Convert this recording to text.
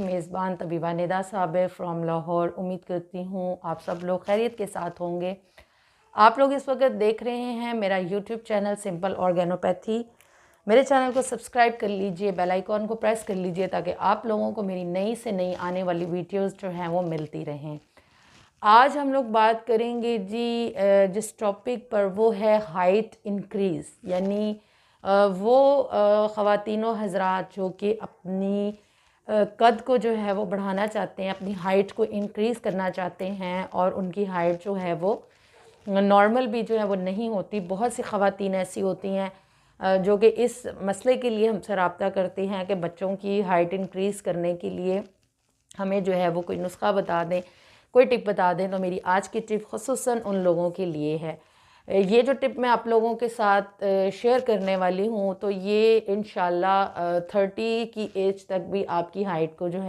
मेज़बान तबीबा निदा साबिर फ्रॉम लाहौर। उम्मीद करती हूँ आप सब लोग खैरियत के साथ होंगे। आप लोग इस वक्त देख रहे हैं मेरा यूट्यूब चैनल सिंपल ऑर्गेनोपैथी। मेरे चैनल को सब्सक्राइब कर लीजिए, बेल आइकॉन को प्रेस कर लीजिए ताकि आप लोगों को मेरी नई से नई आने वाली वीडियोस जो हैं वो मिलती रहें। आज हम लोग बात करेंगे जी जिस टॉपिक पर, वो है हाइट इंक्रीज़, यानी वो ख़वातीनो हज़रात जो कि अपनी कद को जो है वो बढ़ाना चाहते हैं, अपनी हाइट को इंक्रीज़ करना चाहते हैं और उनकी हाइट जो है वो नॉर्मल भी जो है वो नहीं होती। बहुत सी ख़वातीन ऐसी होती हैं जो कि इस मसले के लिए हमसे रब्ता करती हैं कि बच्चों की हाइट इंक्रीज़ करने के लिए हमें जो है वो कोई नुस्खा बता दें, कोई टिप बता दें। तो मेरी आज की टिप ख़ुसूसन उन लोगों के लिए है। ये जो टिप मैं आप लोगों के साथ शेयर करने वाली हूँ, तो ये इंशाल्लाह 30 की एज तक भी आपकी हाइट को जो है